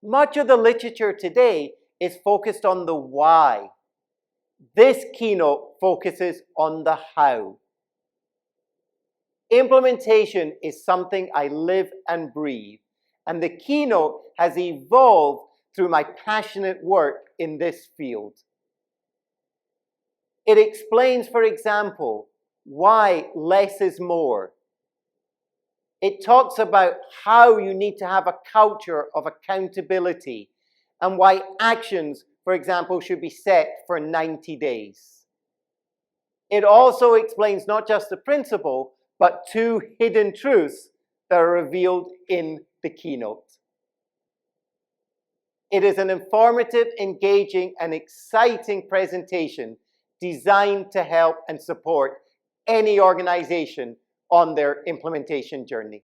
Much of the literature today is focused on the why. This keynote focuses on the how. Implementation is something I live and breathe, and the keynote has evolved through my passionate work in this field. It explains, for example, why less is more. It talks about how you need to have a culture of accountability and why actions, for example, should be set for 90 days. It also explains not just the principle, but 2 hidden truths that are revealed in the keynote. It is an informative, engaging, and exciting presentation designed to help and support any organization on their implementation journey.